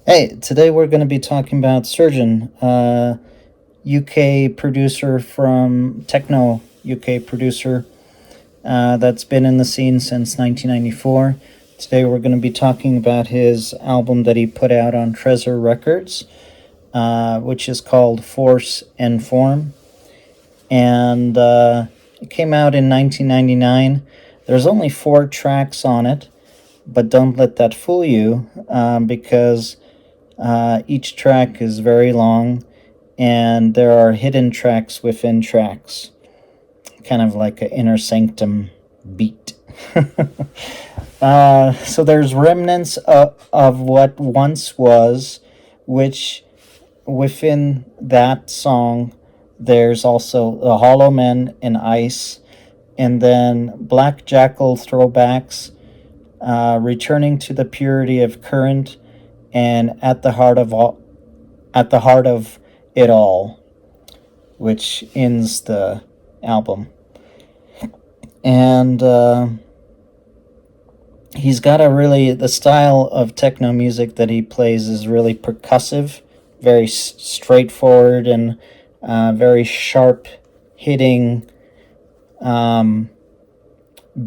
Hey, today we're going to be talking about Surgeon, UK producer from Techno, UK producer that's been in the scene since 1994. Today we're going to be talking about his album that he put out on Tresor Records, which is called Force and Form. And it came out in 1999. There's only 4 tracks on it, but don't let that fool you because each track is very long, and there are hidden tracks within tracks, kind of like an inner sanctum beat. So there's remnants of what once was, which within that song, there's also the Hollow Men and Ice, and then Black Jackal throwbacks, returning to the purity of current, and at the heart of it all, which ends the album. And he's got the style of techno music that he plays is really percussive, very straightforward, and very sharp hitting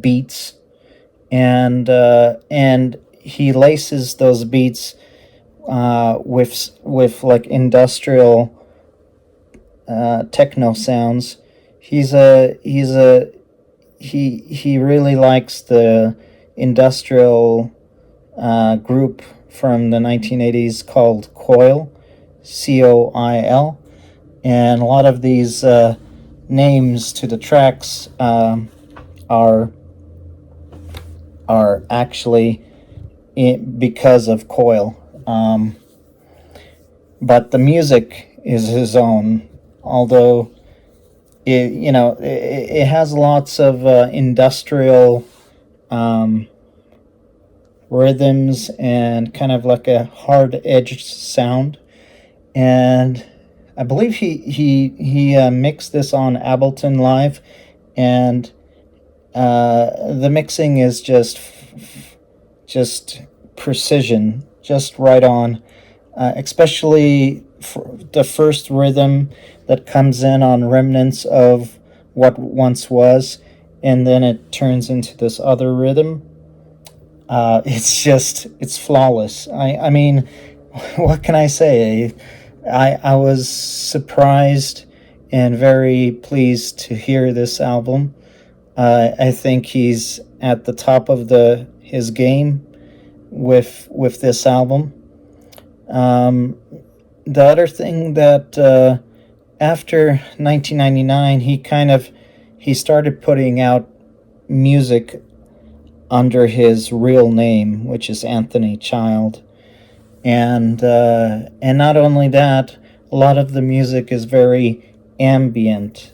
beats, and he laces those beats with like industrial techno sounds. He really likes the industrial group from the 1980s called COIL, COIL, and a lot of these names to the tracks are actually because of COIL. But the music is his own, although it has lots of industrial rhythms and kind of like a hard edged sound. And I believe he mixed this on Ableton Live, and the mixing is just precision, just right on. Especially for the first rhythm that comes in on remnants of what once was, and then it turns into this other rhythm. It's flawless. I mean, what can I say? I was surprised and very pleased to hear this album. I think he's at the top of his game with this album. The other thing that after 1999, he started putting out music under his real name, which is Anthony Child, and not only that, a lot of the music is very ambient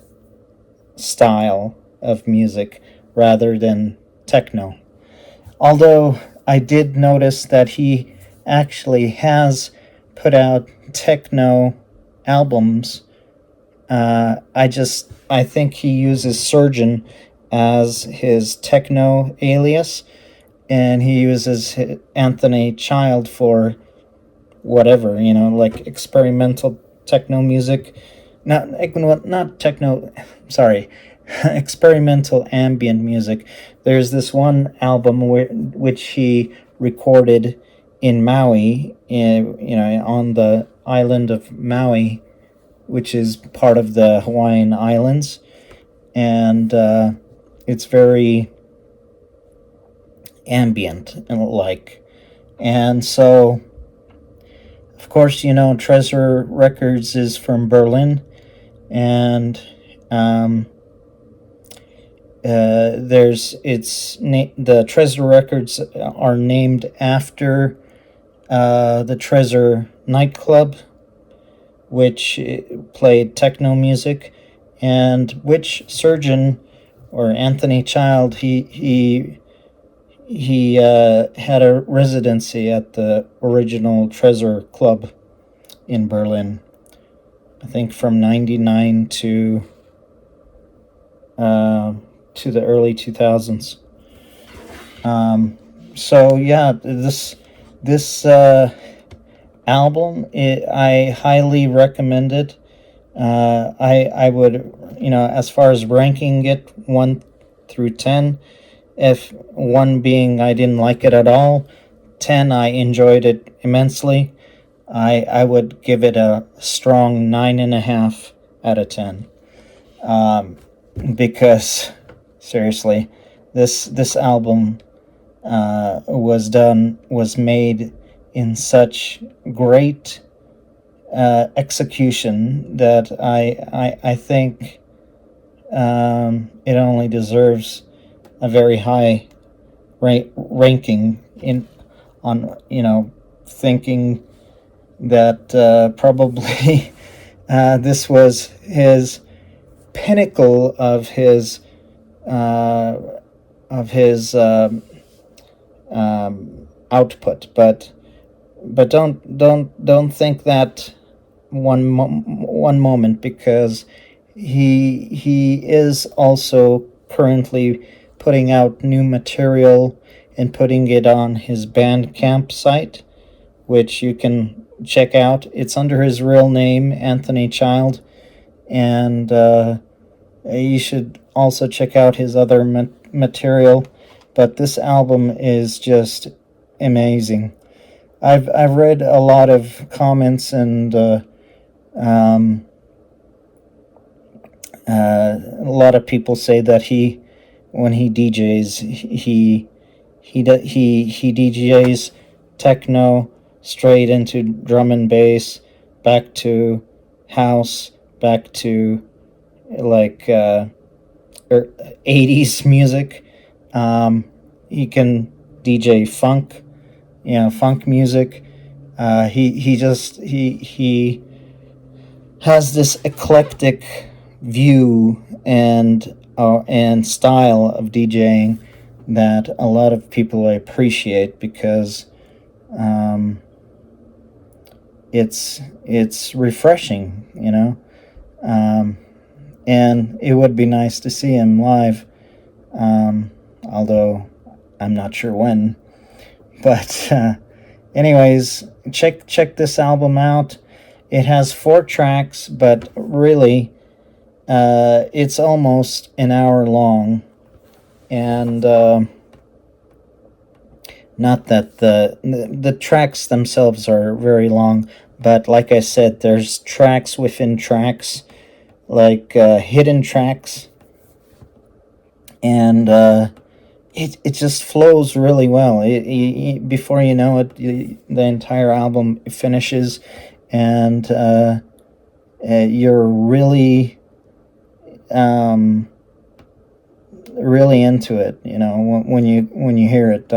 style of music rather than techno. Although I did notice that he actually has put out techno albums. I think he uses Surgeon as his techno alias, and he uses Anthony Child for whatever, like experimental techno music. Not techno, sorry, experimental ambient music. There's this one album which he recorded in Maui, on the island of Maui, which is part of the Hawaiian Islands, and it's very ambient and so of course Tresor Records is from Berlin, and the Tresor Records are named after the Tresor nightclub, which played techno music, and which Surgeon or Anthony Child he had a residency at the original Tresor Club in Berlin. I think from '99 to the early 2000s. So yeah, this album. I highly recommend it. I would, as far as ranking it, 1 through 10. If 1 being I didn't like it at all, 10 I enjoyed it immensely. I would give it a strong 9.5 out of 10. Um, because seriously, this album was made in such great execution that I think it only deserves a very high ranking in on thinking that probably this was his pinnacle uh, of his output. But don't think that one moment, because he is also currently putting out new material and putting it on his Bandcamp site, which you can check out. It's under his real name, Anthony Child, and you should also check out his other material. But this album is just amazing. I've read a lot of comments, and um, a lot of people say that when he DJs, he DJs techno straight into drum and bass, back to house, back to like 80s music. He can DJ funk, funk music. He has this eclectic view and style of DJing that a lot of people appreciate, because it's refreshing, and it would be nice to see him live, although I'm not sure when. But anyways, check this album out. It has 4 tracks, but really, it's almost an hour long, and not that the tracks themselves are very long, but like I said, there's tracks within tracks, like hidden tracks, and it just flows really well. Before you know it, the entire album finishes, and you're really really into it. When you hear it,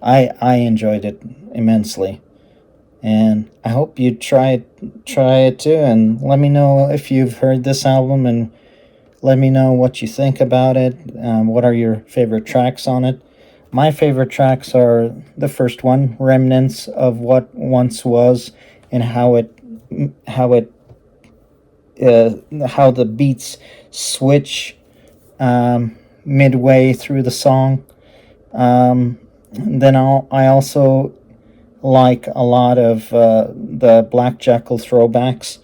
I enjoyed it immensely, and I hope you try it too. And let me know if you've heard this album, and let me know what you think about it. What are your favorite tracks on it? My favorite tracks are the first one, "Remnants of What Once Was," and how the beats switch midway through the song. Then I also like a lot of the Black Jackal throwbacks.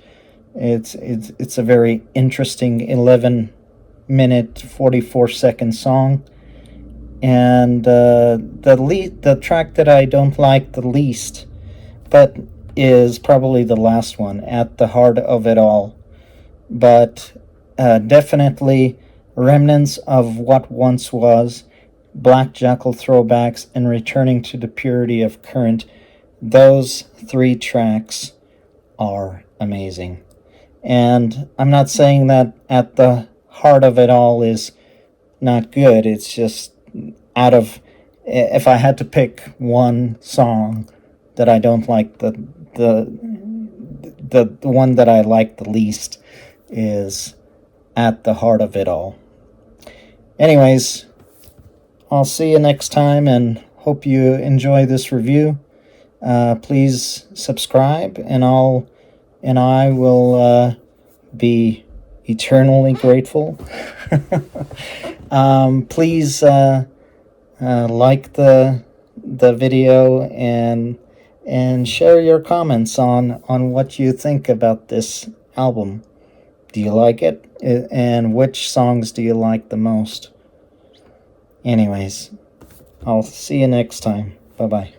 It's a very interesting 11-minute 44-second song, and the track that I don't like the least, but is probably the last one, "At the Heart of It All." But definitely "Remnants of What Once Was," Black Jackal throwbacks, and "Returning to the Purity of Current." Those 3 tracks are amazing. And I'm not saying that "At the Heart of It All" is not good. It's just, if I had to pick one song that I don't like, the one that I like the least is "At the Heart of It All." Anyways, I'll see you next time, and hope you enjoy this review. Please subscribe, and I will be eternally grateful. Please like the video, and and share your comments on what you think about this album. Do you like it? And which songs do you like the most? Anyways, I'll see you next time. Bye bye.